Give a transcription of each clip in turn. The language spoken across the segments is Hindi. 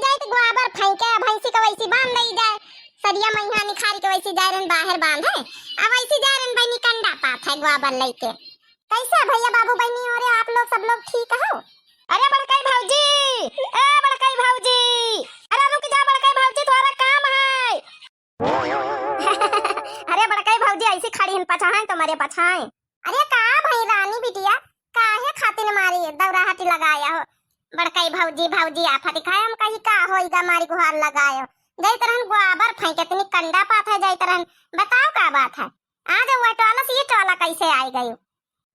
जाए तो गोबर फेंके भैंसी का वैसी बांध दई जाए सरिया मैया निखारी के वैसी जाए रन बाहर बांध है अब वैसी जाए रन बहनी कंडा पात है गोबर लेके। कैसा भैया बाबू बहनी और आप लोग सब लोग ठीक हो? अरे बड़काई भाऊजी, ए बड़काई भाऊजी, अरे रुक जा बड़काई भाऊजी थोड़ा काम है। अरे बड़काई भाऊजी ऐसी खड़ी हन पछाएं तुम्हारे पछाएं। अरे का भाई रानी बिटिया काहे खातिर मारी दौरा हटी लगाया हो? बड़काई भाऊजी भाऊजी आफत दिखाए हम कहीं का होइगा मारी गुहार लगायो जय तरहन गोबर फेंके तनी कंडा पात है जय तरहन बताओ का बात है? आज वो टोला से ये टोला कैसे आई गई?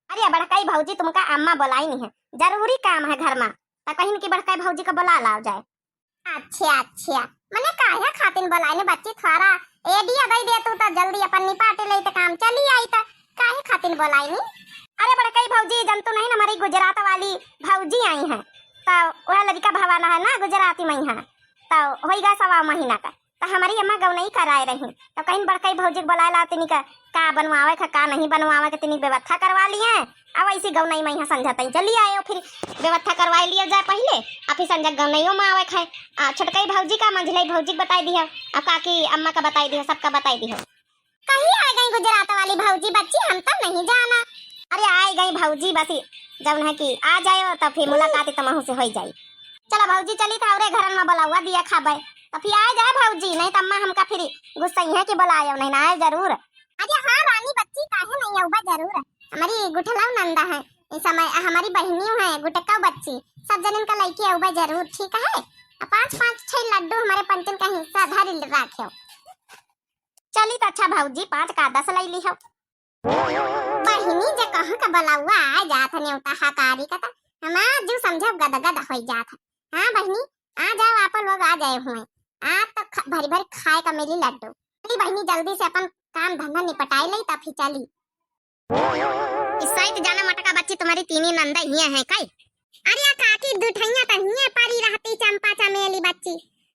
अरे बड़काई भाऊजी तुमका अम्मा बुलाई नहीं है, जरूरी काम है घर में तो कहीं की बड़काई भाऊजी का बुला लाओ जाए। अच्छा मने काहे खातिर बुलाई ने बच्ची थोड़ा एडिया दई दे तू तो जल्दी अपन निपाटे ले तो काम चली आई त काहे खातिर बुलाई नी? अरे बड़काई भाऊजी जन तो नहीं ना हमारी गुजरात वाली भाऊजी आई है तो वह लड़का भवाना है ना गुजराती मैया तो होइगा सवा महीना का तो हमारी अम्मा गौ नहीं कराए रही तो कहीं बड़काई भाऊजी को बुला ला तनी का बनवावे का नहीं बनवावे के तनी व्यवस्था करवा लिए अब ऐसी गौ नहीं मैया समझाते चली आए फिर व्यवस्था करवा लिया जाए पहले और फिर संजय गौ नहीं में आवे खाए छोटकाई भाऊजी का मंझलाई भाऊजी को बताई दिया और काकी अम्मा का बताई दिया सबका बताई दिया। कहीं आ गई गुजरात वाली भाऊजी बच्ची हम तो नहीं जाना। अरे आ गई भाऊजी बस जब है कि आ जाए तो फिर मुलाकात तमहू से हो जाए। चलो भाऊजी चली था और घर में बुलावा दिया खाबे तो फिर आ जाए भाऊजी नहीं तो अम्मा हमका फिर गुस्सा है कि बुलायो नहीं ना आए जरूर। अरे हाँ रानी बच्ची काहे नहीं आऊबा जरूर हमारी गुठलाव नंदा है इस समय हमारी बहनियों है गुटका बच्ची सब जनन का लड़की आऊबा जरूर ठीक है। 5-5-6 लड्डू हमारे पंचन का हिस्सा धर रखियो। चली तो अच्छा भाऊजी 5 का 10 लाई ली हो। बहनी जे कहां का बुलावा आ जात ने उता हकारी का हम आज जो समझो गदगद हो जात है। हां बहनी आ जाओ आप लोग आ जाए हुए आज तो भरी भरी खाए का मिली लड्डू। चली बहनी जल्दी से अपन काम धंधा निपटाई लई तब फिर चली। इस साइड जाना मटका बच्ची तुम्हारी तीनी नंदा ही है काई? अरे काकी दुठैया त हिए पड़ी रहती चंपा चमेली बच्ची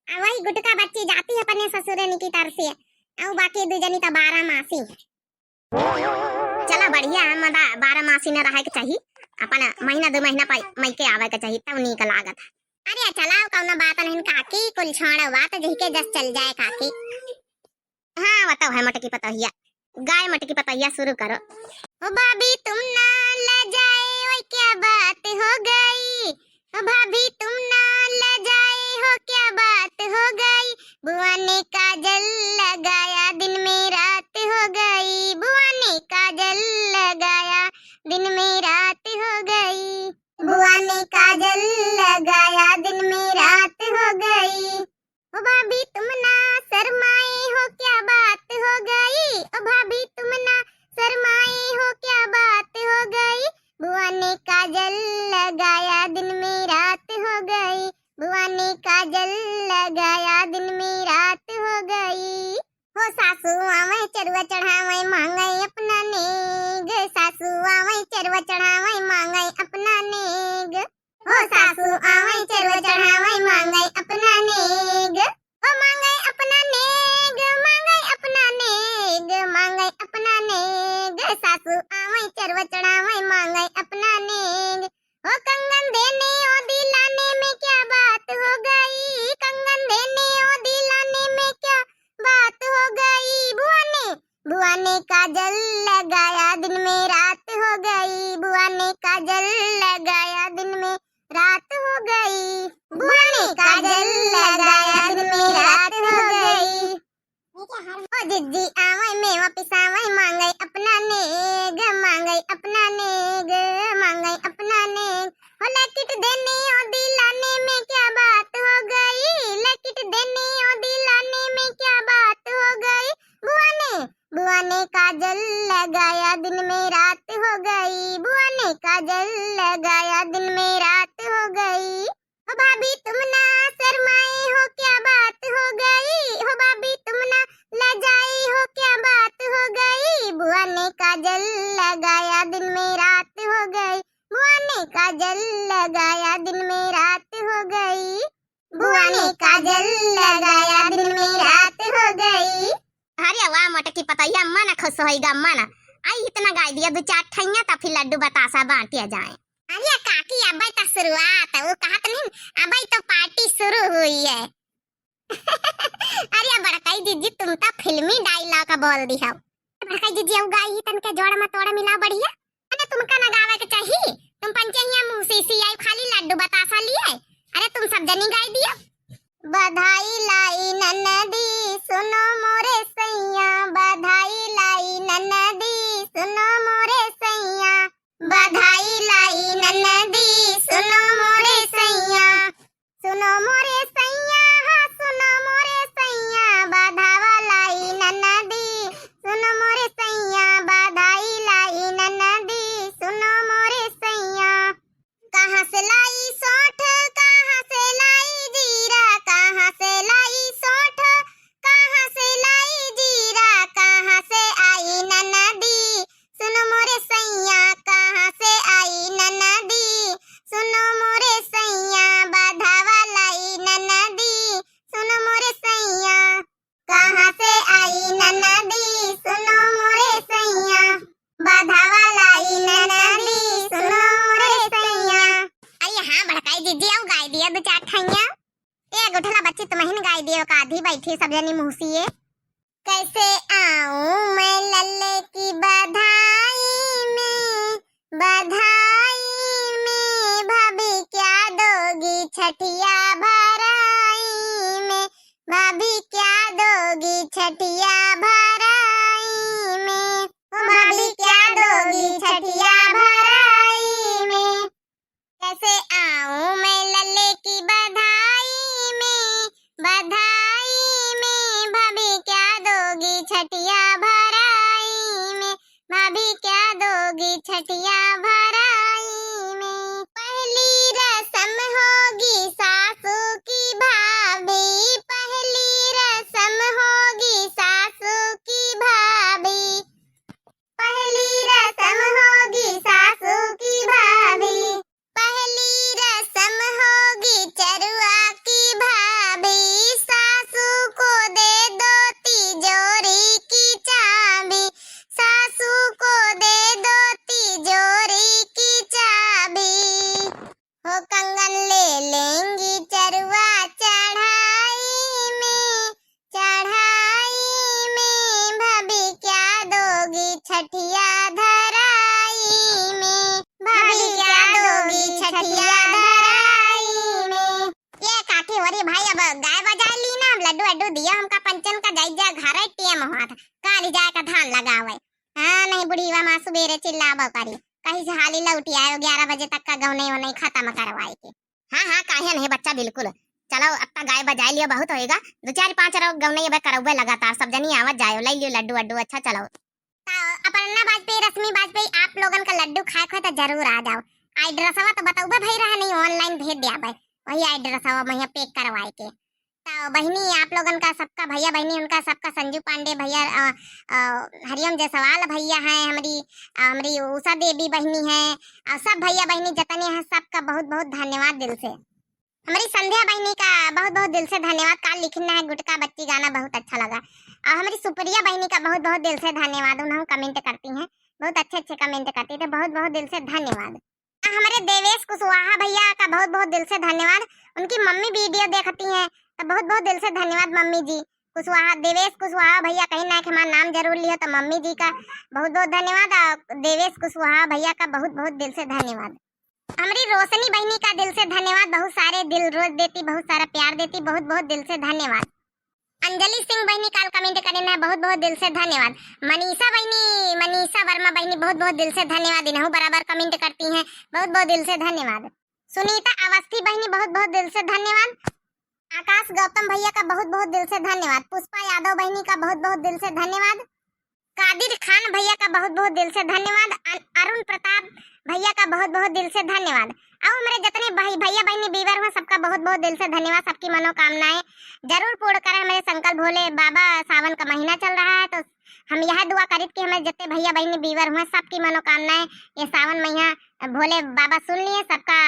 आ वही गुटका बच्ची जाती है अपने ससुरनी की तरफ से और बाकी दू जनी त 12 मासी। चला बढ़िया है मदा 12 मासी न रहे के चाहिए अपन महीना 2 महीना पाई मई के आवे के चाहिए तब नीक लागत। अरे चलाओ कौनो बात नहीं काकी कुल छोड़ा बात जही के जस चल जाए काकी। हाँ बताओ है मटकी पतहिया गाय मटकी पतहिया शुरू करो। ओ भाभी तुम ना लजाए ओ क्या बात हो गई? ओ भाभी तुम ना लजाए हो क्या बात हो गई? बुआ ने काजल लगाया दिन में रात हो गई। बुआ ने काजल लगाया दिन में रात हो गई। बुआ ने काजल लगाया दिन में रात हो गई। ओ भाभी तुम ना शर्माए हो क्या बात हो गई? ओ भाभी तुम ना शर्माए हो क्या बात हो गई? बुआ ने काजल लगाया दिन में रात हो गई। बुआ ने काजल लगाया दिन में रात हो गई। हो सासू आवे चरवा चढ़ावे मांगे अपना नेग। सासू आवे चरवा चढ़ावे मांगे अपना नेग। हो सासू आवे चरवा चढ़ावे मांगे अपना नेग। ओ मांगे अपना नेग मांगे अपना नेग मांगे अपना नेग। सासू आवे चरवा चढ़ावे मांगे अपना नेग। ओ कंगन देने ओ दिलाने में क्या बात हो गई? कंगन देने ओ दिलाने में क्या बात हो गई? बुआ ने काजल लगाया दिन में रात हो गई। बुआ ने काजल लगाया दिन में रात हो गई। बुआ ने काजल लगाया दिन में रात हो गई। ओ जिज्जी आवे मेवा पिसावे मांगे अपना नेग मांगे अपना नेग मांगे अपना नेग। ओ लकिट देने ओ दिलाने में क्या बात हो गई? लकिट देने ओ दिलाने में क्या बात हो गई? बुआ ने काजल लगाया दिन में रात हो गई। बुआ ने काजल लगाया दिन में रात हो गई। ओ भाभी तुम ना शर्माए हो क्या बात हो गई? हो भाभी तुम ना लजाई हो क्या बात हो गई? बुआ ने काजल लगाया दिन में रात हो गई। बुआ ने काजल लगाया दिन में रात हो गई। बुआ ने काजल लगाया दिन में रात हो गई। अरे वाह मटकी पतैया अम्मा ना खुश होइगा अम्मा ना आई इतना गाय दिया 2-4 ठैया तो फिर लड्डू बतासा बांटिया जाए। अरे काकी अबे तो शुरुआत है, वो कहा तो नहीं अबे तो पार्टी शुरू हुई है। अरे बड़काई दीदी तुम तो फिल्मी डायलॉग का बोल दी हो। बड़काई दीदी अब गाई ही तन के जोड़ में तोड़ा मिला बढ़िया। अरे तुमका ना गावे के चाहिए, तुम पंचहिया मुंह से आई खाली लड्डू बतासा लिए। अरे तुम सब जनी गाई दियो। बधाई लाई नन्नदी सुनो मोरे सैया, बधाई लाई नन्नदी सुनो मोरे सैया, बधाई लाई नन्नदी सुनो मोरे सैया, सुनो मोरे सैया हाँ सुनो मोरे सैया, बधावा लाई नन्नदी सुनो मोरे सैया, बधाई लाई नन्नदी सुनो मोरे सैया। कहाँ से लाई सौंठ कहाँ से लाई जीरा, कहाँ से लाई सौंठ कहाँ से लाई जीरा, कहाँ से आई नन्नदी सुनो मोरे सैया, कहाँ से आई नन्नदी सुनो मोरे सैया, बधावा लाई नन्नदी सुनो मोरे सैया, कहाँ से आई नन्नदी सुनो मोरे सैया, बधावा लाई नन्नदी सुनो मोरे सैया। अरे हाँ भड़काई दीदी आओ गाय दिया दो चार ठैया। एक उठला बच्ची तुम्हें गाय दियो का आधी बैठी सब जनी मुहसिए। कैसे आऊं मैं लल्ले की बधाई में, बधाई में भाभी क्या दोगी छठिया भराई में, भाभी क्या दोगी छठिया भराई में, भाभी क्या दोगी छठिया भराई में। कैसे आऊं मैं लल्ले की बधाई में, बधाई में भाभी क्या दोगी छठिया भराई में, भाभी क्या दोगी छठिया भराई में। पहली रस्म होगी सासू की भाभी, पहली रस्म होगी सासू की भाभी, पहली रस्म होगी सासू की भाभी, पहली रस्म होगी चरुआ की भाभी, सासू को दे दो तिजोरी की चाबी, सासू को दे दो तिजोरी की चाबी। हो कंगन ले लेंगी चरुआ चढ़ाई में, चढ़ाई में भाभी क्या दोगी छठिया धराई में, भाभी क्या दोगी छठिया धराई में। ये काकी वरी भाई अब गाय बजा ली ना, लड्डू अड्डू दिया हमका पंचन का जाई जा घर टेम हुआ था काली जाए का धान लगावे। हाँ नहीं बुढ़ीवा माँ सुबेरे चिल्लावा करी कहीं से हाली लौटी आयो 11 बजे तक का गौ नहीं खत्म करवाए के। हाँ हाँ काहे नहीं बच्चा बिल्कुल चलो अब तक गाय बजा लियो बहुत होएगा, 2-4-5 गौ नहीं अब करवे लगातार सब जनी आवत जायो ले लियो लड्डू अड्डू। अच्छा चलो अपर्णा बाजपेयी रश्मि बाजपेयी आप लोगन का लड्डू खाए खाए तो जरूर आ जाओ। एड्रेसवा तो बताऊबे भाई रहा नहीं ऑनलाइन भेज दिया भाई, वही एड्रेसवा मैं पैक करवाए के। तो बहनी आप लोगन का सबका भैया बहनी उनका सबका संजू पांडे भैया, हरिओम जायसवाल भैया हैं, हमारी उषा देवी बहनी है, और सब भैया बहनी जितने हैं सबका बहुत बहुत धन्यवाद दिल से। हमारी संध्या बहनी का बहुत बहुत दिल से धन्यवाद, काल लिखना है गुटका बच्ची गाना बहुत अच्छा लगा। और हमारी सुप्रिया बहनी का बहुत बहुत दिल से धन्यवाद, उन्होंने कमेंट करती हैं बहुत अच्छे अच्छे कमेंट करती थे, बहुत बहुत दिल से धन्यवाद। हमारे देवेश कुशवाहा भैया का बहुत बहुत दिल से धन्यवाद, उनकी मम्मी वीडियो देखती हैं तो बहुत बहुत दिल से धन्यवाद मम्मी जी कुशवाहा, देवेश कुशवाहा भैया कहीं ना हमारा नाम जरूर लिया तो मम्मी जी का बहुत बहुत धन्यवाद, और देवेश कुशवाहा भैया का बहुत बहुत दिल से धन्यवाद। हमारी रोशनी बहनी का दिल से धन्यवाद, बहुत सारे दिल रोज देती, बहुत सारा प्यार देती, बहुत बहुत दिल से धन्यवाद। अंजलि सिंह बहनी काल कमेंट करना बहुत बहुत दिल से धन्यवाद। मनीषा बहनी, मनीषा वर्मा बहनी बहुत बहुत दिल से धन्यवाद, इन्हों बराबर कमेंट करती हैं, बहुत बहुत दिल से धन्यवाद। सुनीता अवस्थी बहनी बहुत बहुत दिल से धन्यवाद। आकाश गौतम भैया का बहुत बहुत दिल से धन्यवाद। पुष्पा यादव बहनी का बहुत बहुत दिल से धन्यवाद। कादिर खान भैया का बहुत बहुत दिल से धन्यवाद। अरुण प्रताप भैया का बहुत बहुत दिल से धन्यवाद। और हमारे जितने भैया बहनी बीवर हुआ सबका बहुत बहुत दिल से धन्यवाद। सबकी मनोकामनाएं जरूर पूर्ण करें हमारे संकल्प भोले बाबा। सावन का महीना चल रहा है तो हम यह दुआ करित कि हमें जितने भैया बहनी बीवर हुए सबकी मनोकामनाएं ये सावन महीना भोले बाबा सुन लिए, सबका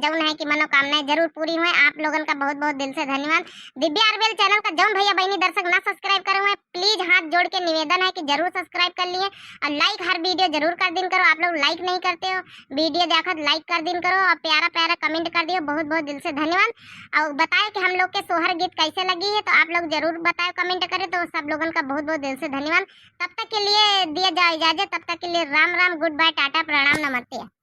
जौन है कि मनोकामनाएं जरूर पूरी हुए। आप लोगन का बहुत बहुत दिल से धन्यवाद। दिव्या आरबीएल चैनल का जौन भैया बहनी दर्शक ना सब्सक्राइब करे हुए प्लीज हाथ जोड़ के निवेदन है कि जरूर सब्सक्राइब कर लिए और लाइक हर वीडियो जरूर कर दिन करो। आप लोग लाइक नहीं करते हो, वीडियो देखकर लाइक कर दिन करो और प्यारा प्यारा कमेंट कर दियो। बहुत बहुत दिल से धन्यवाद। और बताए कि हम लोग के सोहर गीत कैसे लगी है, तो आप लोग जरूर बताए कमेंट करें। तो सब लोगों का बहुत बहुत दिल से धन्यवाद। तब तक के लिए दिया जाए इजाजत, तब तक के लिए राम राम, गुड बाय, टाटा, प्रणाम, नमस्ते।